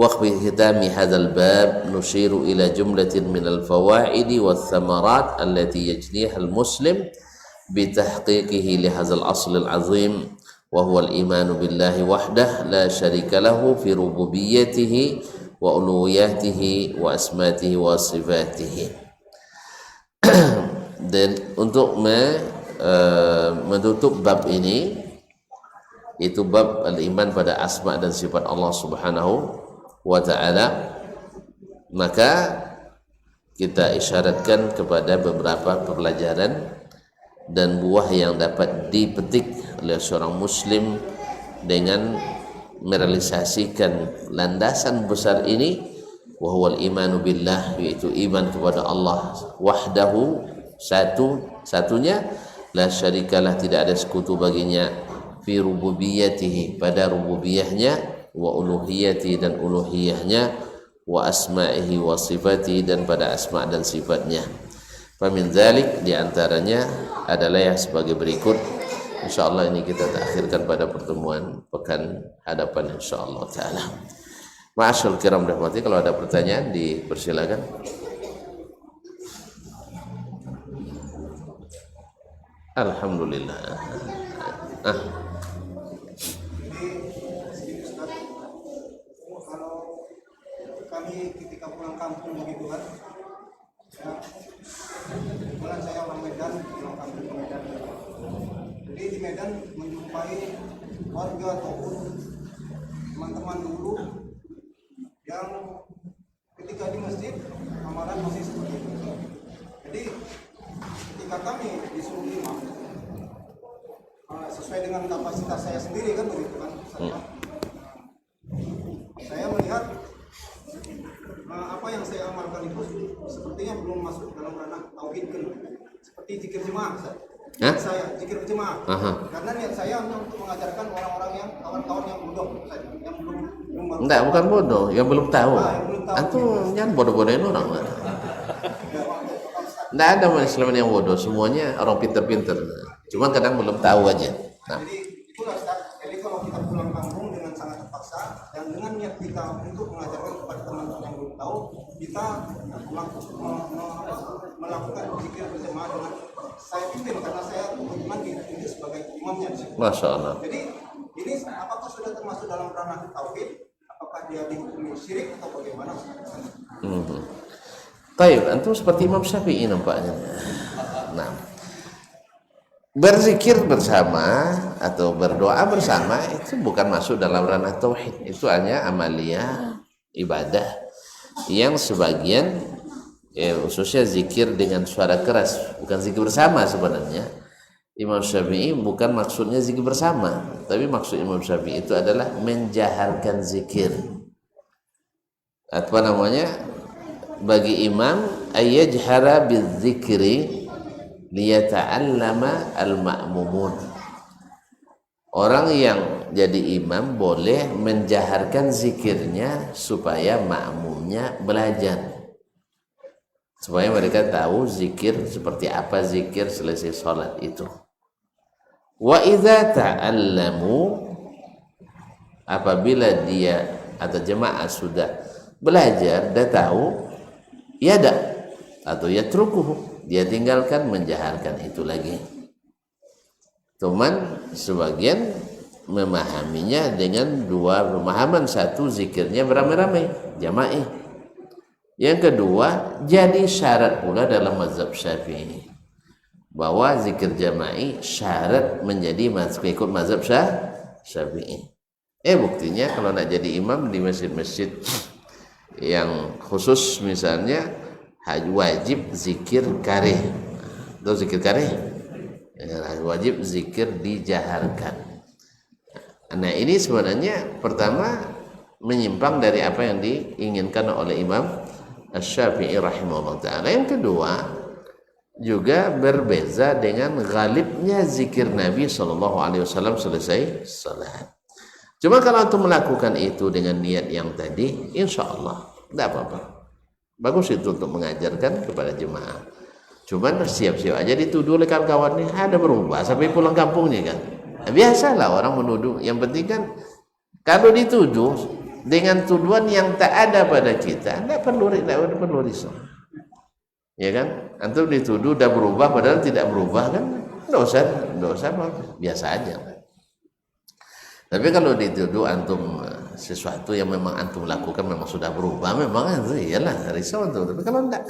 وفي ختام هذا الباب نشير إلى جملة من الفوائد والثمرات التي يجنيها المسلم بتحقيقه لهذا الأصل العظيم وهو الإيمان بالله وحده لا شريك له في ربوبيته وألوهيته وأسمائه وصفاته. Dan untuk menutup bab ini, itu bab al-iman pada asma dan sifat Allah Subhanahu wa ta'ala, maka kita isyaratkan kepada beberapa pelajaran dan buah yang dapat dipetik oleh seorang muslim dengan merealisasikan landasan besar ini, wa huwal imanu billah, yaitu iman kepada Allah wahdahu, satunya, la syarikalah, tidak ada sekutu baginya, fi rububiyatihi, pada rububiyahnya, wa uluhiyati, dan uluhiyahnya, wa asma'ihi wa sifatihi, dan pada asma' dan sifatnya. Famin dzalik, diantaranya adalah yang sebagai berikut. InsyaAllah ini kita akhirkan pada pertemuan pekan hadapan insyaAllah ta'ala. Ma'asyul kiram rahmati, kalau ada pertanyaan dipersilakan. Alhamdulillah. Kalau kami ketika pulang kampung begitu kan, ya, kebetulan saya orang Medan, pulang kampung ke Medan. Jadi di Medan menjumpai warga ataupun teman-teman dulu yang ketika di masjid amalan masih seperti itu. Jadi ketika kami disuruh imam, sesuai dengan kapasitas saya sendiri kan begitu kan, saya melihat apa yang saya amalkan itu sepertinya belum masuk dalam ranah tauhid kan, seperti zikir jemaah. Saya zikir jemaah, karena niat saya untuk mengajarkan orang-orang yang kawan-kawan yang bodoh, yang belum enggak, bukan bodoh, yang belum tahu. Antum jangan bodoh-bodohin orang. Enggak ada Islam yang bodoh, semuanya orang pinter-pinter. Cuma kadang belum tahu aja. Nah. Jadi itulah Ustaz. Jadi kalau kita pulang kampung dengan sangat terpaksa dan dengan niat kita untuk mengajarkan kepada teman-teman yang belum tahu, kita melakukan zikir berjamaah dengan saya pimpin, karena saya teman-teman ini sebagai imamnya. Masya Allah. Jadi ini apakah sudah termasuk dalam ranah tauhid? Apakah dia dihukumi syirik atau bagaimana? Baik, antum seperti Imam Syafi'i nampaknya. Nah, berzikir bersama atau berdoa bersama itu bukan masuk dalam ranah tauhid, itu hanya amaliyah ibadah yang sebagian khususnya zikir dengan suara keras, bukan zikir bersama sebenarnya. Imam Syafi'i bukan maksudnya zikir bersama, tapi maksud Imam Syafi'i itu adalah menjaharkan zikir. Apa namanya? Bagi imam ayyajhara bidzikri liyata'allama al-ma'mumun. Orang yang jadi imam boleh menjaharkan zikirnya supaya makmumnya belajar, supaya mereka tahu zikir seperti apa zikir selesai sholat itu. Wa idza ta'allamu, apabila dia atau jemaah sudah belajar dan tahu, yada atau yatrukuhu, dia tinggalkan menjaharkan itu lagi. Cuman sebagian memahaminya dengan dua pemahaman. Satu, zikirnya beramai-ramai, jama'i. Yang kedua, jadi syarat pula dalam mazhab Syafi'i bahwa zikir jama'i syarat menjadi ikut mazhab Syafi'i. Buktinya kalau nak jadi imam di masjid-masjid yang khusus misalnya wajib zikir karih. Tahu zikir karih? Wajib zikir dijaharkan. Nah, ini sebenarnya pertama menyimpang dari apa yang diinginkan oleh Imam Asy-Syafi'i rahimahullah ta'ala. Yang kedua juga berbeza dengan ghalibnya zikir Nabi SAW selesai salat. Cuma kalau untuk melakukan itu dengan niat yang tadi, insya Allah tidak apa-apa. Bagus itu untuk mengajarkan kepada jemaah. Cuman siap-siap aja dituduh oleh kawan-kawannya, ada berubah sampai pulang kampungnya kan. Biasalah orang menuduh. Yang penting kan kalau dituduh dengan tuduhan yang tak ada pada kita, tidak perlu risau. Ya kan? Antum dituduh udah berubah padahal tidak berubah kan? Enggak usah biasa aja. Tapi kalau dituduh antum sesuatu yang memang antum lakukan memang sudah berubah, memang itu iyalah risau antum. Tapi kalau enggak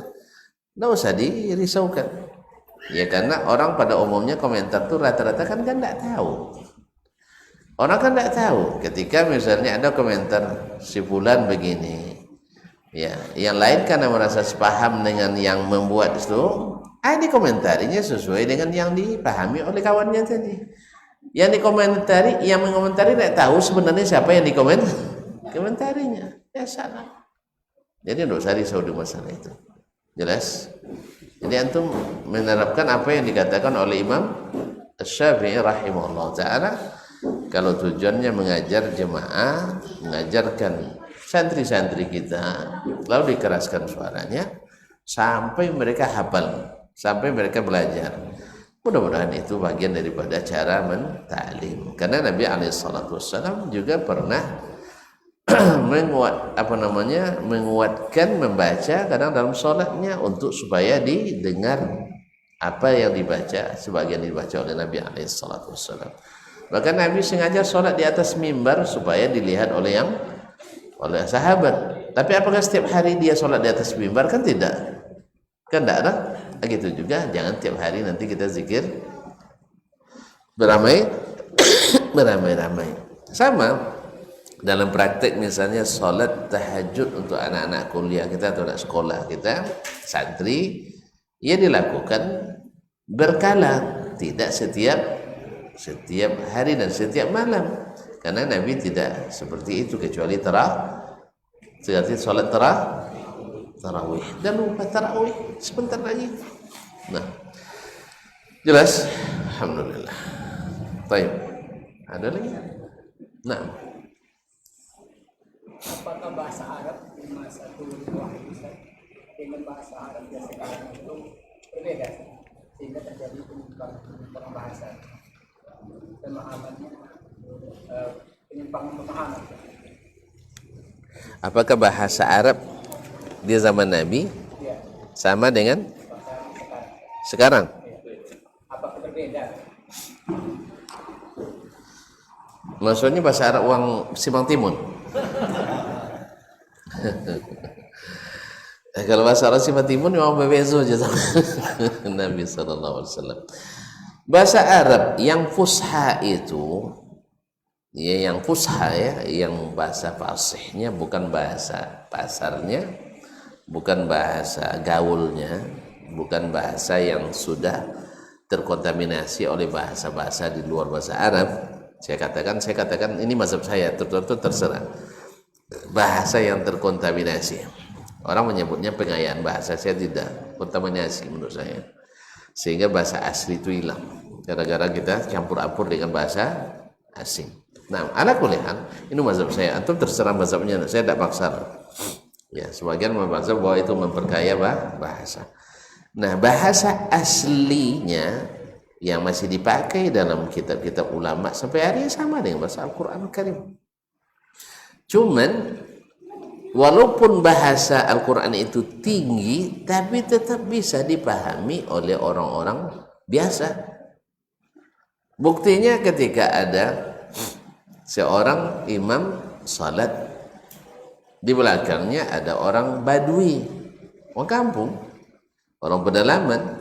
usah dirisaukan. Ya karena orang pada umumnya komentar tuh rata-rata kan enggak tahu. Orang kan enggak tahu ketika misalnya ada komentar si fulan begini. Ya, yang lain karena merasa sepaham dengan yang membuat itu, dikomentarinya sesuai dengan yang dipahami oleh kawannya tadi. Yang mengomentari tidak tahu sebenarnya siapa yang komentarinya. Ya salah. Jadi tidak usah risau di masalah itu. Jelas? Jadi antum menerapkan apa yang dikatakan oleh Imam Asy-Syafi'i rahimahullah taala, kalau tujuannya mengajar jemaah, mengajarkan santri-santri kita, lalu dikeraskan suaranya sampai mereka hafal, sampai mereka belajar. Mudah-mudahan itu bagian daripada cara mentaklim. Karena Nabi SAW juga pernah menguatkan membaca kadang dalam sholatnya untuk supaya didengar apa yang dibaca, sebagian dibaca oleh Nabi SAW. Bahkan Nabi sengaja sholat di atas mimbar supaya dilihat oleh sahabat. Tapi apakah setiap hari dia sholat di atas mimbar? Kan tidak. Kan tidak ada. Begitu juga jangan tiap hari nanti kita zikir beramai-ramai. Sama dalam praktek misalnya sholat tahajud untuk anak-anak kuliah kita atau anak sekolah kita, santri, ia dilakukan berkala, tidak setiap hari dan setiap malam. Karena Nabi tidak seperti itu kecuali sholat tarawih. Dan lupa tarawih sebentar lagi. Nah, jelas? Alhamdulillah. Baik. Ada lagi? Nah. Apakah bahasa Arab di masa dulu dengan bahasa Arab yang sekarang itu berbeda sehingga terjadi penyimpangan bahasa pemahamannya, penyimpangan pemahaman? Apakah bahasa Arab di zaman Nabi sama dengan sekarang? Apakah berbeda? Maksudnya bahasa Arab uang Simpang Timun. Kalau bahasa Arab Simpang Timun memang bebezo aja sama Nabi SAW. Bahasa Arab yang fusha itu, ya yang fusha ya, yang bahasa fasihnya, bukan bahasa pasarnya, bukan bahasa gaulnya, bukan bahasa yang sudah terkontaminasi oleh bahasa-bahasa di luar bahasa Arab. Saya katakan ini mazhab saya, terserah. Bahasa yang terkontaminasi. Orang menyebutnya pengayaan bahasa, saya tidak, kontaminasi menurut saya. Sehingga bahasa asli itu hilang. Gara-gara kita campur-campur dengan bahasa asing. Nah, ala kulihan, ini mazhab saya. Antum terserah mazhabnya, saya tidak paksa. Ya, sebagian mazhab bahwa itu memperkaya bahasa. Nah, bahasa aslinya yang masih dipakai dalam kitab-kitab ulama sampai hari ini sama dengan bahasa Al-Quran Karim. Cuman walaupun bahasa Al-Quran itu tinggi, tapi tetap bisa dipahami oleh orang-orang biasa. Buktinya ketika ada seorang imam salat, di belakangnya ada orang Badui, orang kampung, orang pedalaman.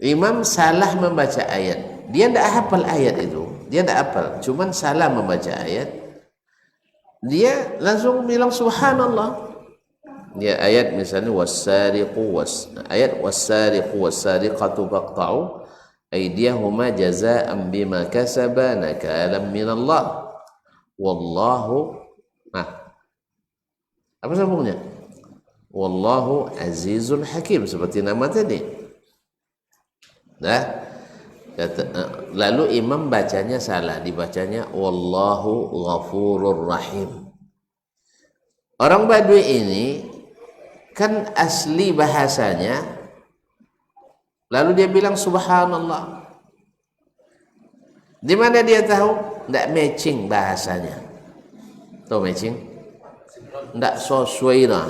Imam salah membaca ayat, dia tidak hafal ayat itu, dia tidak hafal, cuman salah membaca ayat, dia langsung bilang subhanallah. Dia ayat misalnya was-sariqu was-sariqatu faqta'u aydiyahuma jazaa'an bima kasaba nakalan minallah wallahu, apa sambungnya? Wallahu azizul hakim, seperti nama tadi. Nah, lalu imam bacanya salah, dibacanya wallahu ghafurur rahim. Orang Badui ini kan asli bahasanya, lalu dia bilang subhanallah. Di mana dia tahu? Tidak matching bahasanya. Tahu matching? Tidak sesuai lah,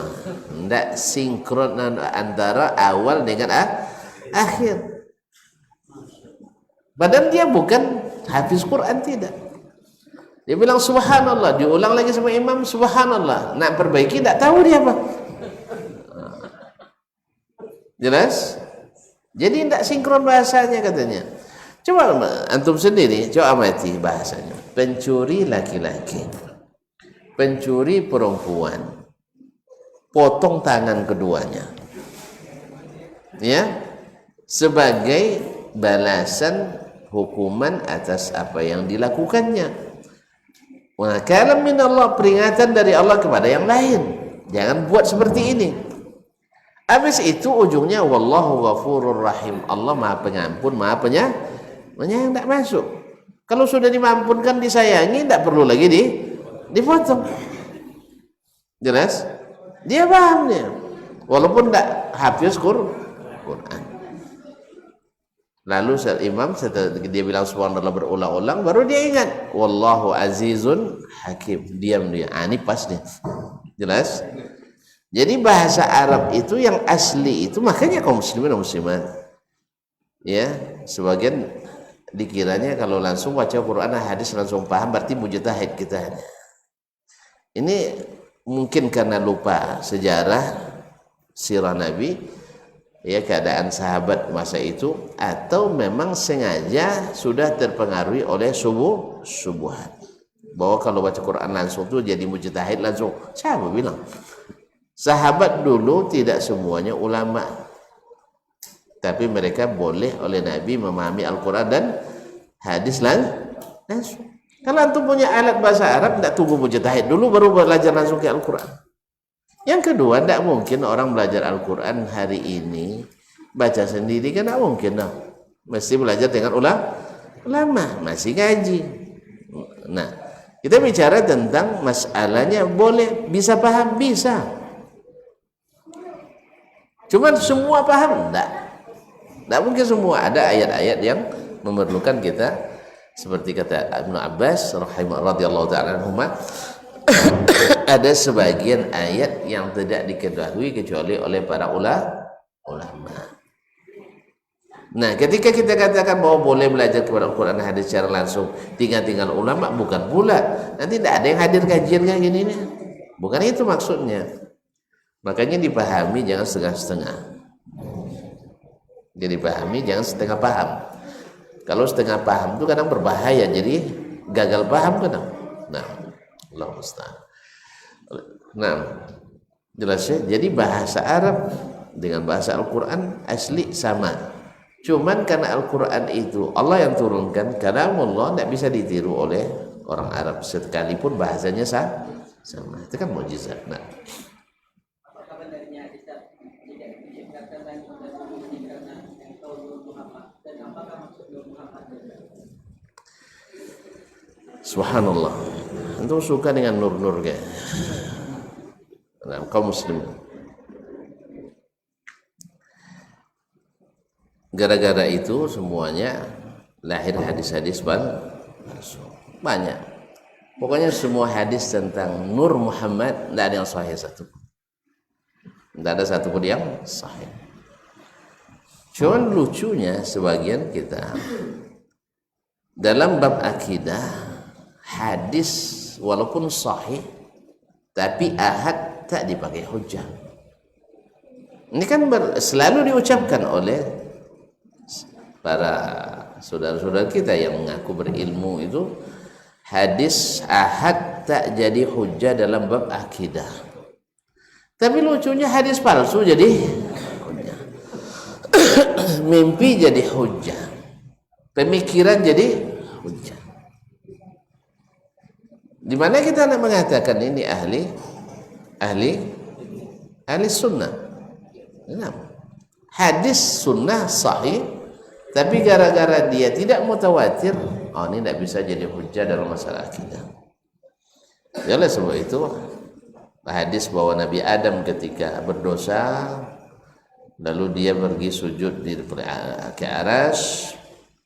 tidak sinkron antara awal dengan akhir. Padahal dia bukan hafiz Quran, tidak. Dia bilang subhanallah, diulang lagi sama imam subhanallah. Nak perbaiki tidak tahu dia apa. Jelas? Jadi tidak sinkron bahasanya katanya. Coba antum sendiri coba amati bahasanya. Pencuri laki-laki, pencuri perempuan, potong tangan keduanya, ya, sebagai balasan hukuman atas apa yang dilakukannya. Wa kalam min Allah, peringatan dari Allah kepada yang lain, jangan buat seperti ini. Habis itu ujungnya wallahu ghafurur rahim, Allah Maha Pengampun, Maha Penyayang, tidak masuk. Kalau sudah dimampunkan, disayangi, tidak perlu lagi dipotong. Jelas? Dia paham dia, walaupun tidak hafiz Quran. Lalu imam setelah dia bilang subhanallah berulang-ulang, baru dia ingat wallahu azizun hakim. Diam dia. Ini pas dia. Jelas? Jadi bahasa Arab itu yang asli itu, makanya kaum muslimin dan muslimat, ya, sebagian dikiranya kalau langsung baca Quran hadis langsung paham, berarti mujtahid kita. Ini mungkin karena lupa sejarah sirah Nabi, ya, keadaan sahabat masa itu, atau memang sengaja sudah terpengaruhi oleh subuhat bahwa kalau baca Quran langsung tuh jadi mujtahid langsung. Siapa bilang? Sahabat dulu tidak semuanya ulama, tapi mereka boleh oleh Nabi memahami Al-Quran dan hadis langsung. Kalau antum punya alat bahasa Arab, tidak tunggu mujtahid dulu baru belajar langsung ke Al-Quran. Yang kedua, tidak mungkin orang belajar Al-Quran hari ini baca sendiri, kan tidak mungkin. Mesti belajar dengan ulama, masih ngaji. Nah, kita bicara tentang masalahnya, boleh bisa paham, bisa. Cuman semua paham? Tidak mungkin semua. Ada ayat-ayat yang memerlukan kita, seperti kata Ibnu Abbas radhiyallahu ta'ala anhuma, ada sebagian ayat yang tidak diketahui kecuali oleh para ulama. Nah, ketika kita katakan bahwa boleh belajar kepada Al-Quran hadis secara langsung, tinggal ulama, bukan pula nanti tidak ada yang hadir kajian kayak gini nih. Bukan itu maksudnya. Makanya dipahami jangan setengah-setengah. Jadi dipahami jangan setengah paham. Kalau setengah paham itu kadang berbahaya, jadi gagal paham kadang. Nah, Allah musta'an. Nah, jelas ya. Jadi bahasa Arab dengan bahasa Al-Quran asli sama. Cuman karena Al-Quran itu Allah yang turunkan, kalamullah, tidak bisa ditiru oleh orang Arab sekalipun bahasanya sama. Itu kan mukjizat. Nah, subhanallah, antum suka dengan nur-nur kayak. Nah, kaum muslim. Gara-gara itu semuanya lahir hadis-hadis banyak. Pokoknya semua hadis tentang Nur Muhammad tidak ada yang sahih satu. Tidak ada satu pun yang sahih. Cuman lucunya sebagian kita dalam bab akidah, hadis walaupun sahih tapi ahad tak dipakai hujjah. Ini kan selalu diucapkan oleh para saudara-saudara kita yang mengaku berilmu itu, hadis ahad tak jadi hujjah dalam bab akidah. Tapi lucunya hadis palsu jadi hujjah. Mimpi jadi hujjah. Pemikiran jadi hujjah. Di mana kita nak mengatakan ini ahli sunnah. Nah, hadis sunnah sahih, tapi gara-gara dia tidak mutawatir, ini tidak bisa jadi hujjah dalam masalah akidah. Oleh sebab itu, hadis bahwa Nabi Adam ketika berdosa, lalu dia pergi sujud ke aras.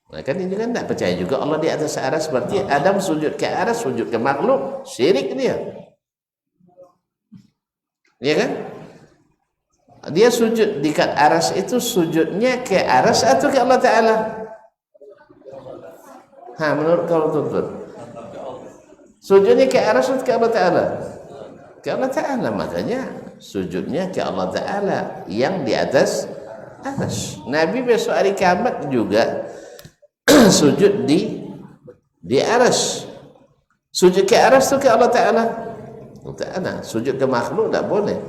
Nah, kan ini kan tidak percaya juga Allah di atas aras, berarti Adam sujud ke aras, sujud ke makhluk, syirik dia. Ya kan? Dia sujud di kat aras itu sujudnya ke aras atau ke Allah Ta'ala? Menurut kau tuntut sujudnya ke aras atau ke Allah Ta'ala? Ke Allah Ta'ala. Makanya sujudnya ke Allah Ta'ala yang di atas aras. Nabi besok hari kiamat juga sujud di aras. Sujud ke aras itu ke Allah Ta'ala. Allah Ta'ala. Sujud ke makhluk tak boleh.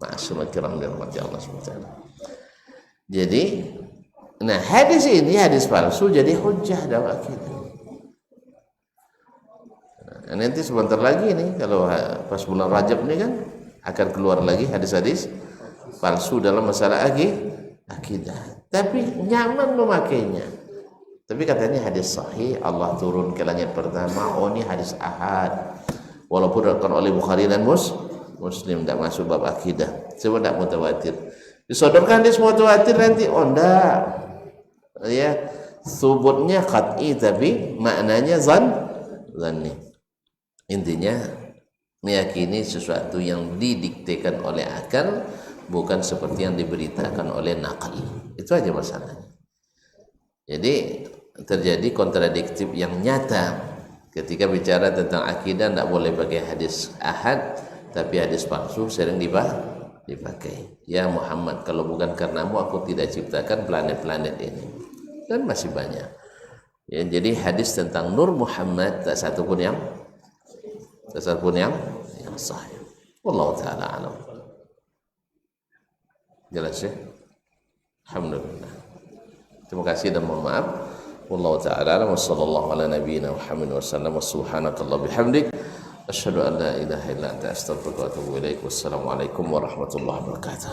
Ma'asyiral kiram dirahmati Allah SWT. Jadi, nah hadis ini hadis palsu jadi hujjah dalam akidah. Nah, nanti sebentar lagi nih kalau pas bulan Rajab ini kan akan keluar lagi hadis-hadis palsu dalam masalah akidah. Tapi nyaman memakainya. Tapi katanya hadis sahih, Allah turun ke langit pertama. Oh ini hadis ahad. Walaupun diriwayatkan oleh Bukhari dan Muslim, tidak masuk bab akidah. Sebab tidak mutawatir. Disodorkan hadis mutawatir nanti, oh enggak. Ya, subutnya qat'i tapi maknanya zanni. Intinya meyakini sesuatu yang didiktekan oleh akal, bukan seperti yang diberitakan oleh nakal. Itu aja masalahnya. Jadi terjadi kontradiktif yang nyata ketika bicara tentang akidah. Tidak boleh pakai hadis ahad, tapi hadis palsu sering dipakai. Ya Muhammad, kalau bukan karenamu aku tidak ciptakan planet-planet ini. Dan masih banyak. Ya, jadi hadis tentang Nur Muhammad tak satu pun yang sahih. Wallahu ta'ala alam. Jelas ya? Alhamdulillah. Terima kasih dan mohon maaf. Wallahu ta'ala alam. Wassallallahu ala nabiyyina Muhammad wa sallam. Wa subhanakallah bihamdik. Asyhadu an la ilaha illa anta astaghfiruka wa atubu ilaik. Wassalamualaikum warahmatullahi wabarakatuh.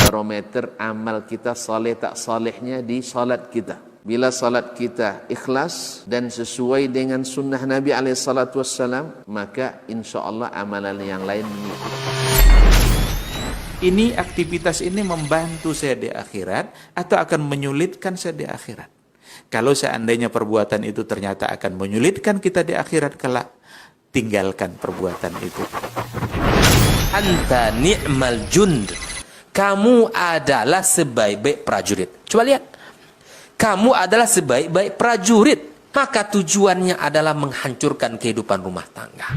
Barometer amal kita saleh tak salehnya di salat kita. Bila salat kita ikhlas dan sesuai dengan sunnah Nabi SAW, maka insya Allah amalan yang lain mengikut. Ini aktivitas ini membantu saya di akhirat atau akan menyulitkan saya di akhirat. Kalau seandainya perbuatan itu ternyata akan menyulitkan kita di akhirat kelak, tinggalkan perbuatan itu. Anta ni'mal jund. Kamu adalah sebaik-baik prajurit. Coba lihat. Kamu adalah sebaik-baik prajurit. Maka tujuannya adalah menghancurkan kehidupan rumah tangga.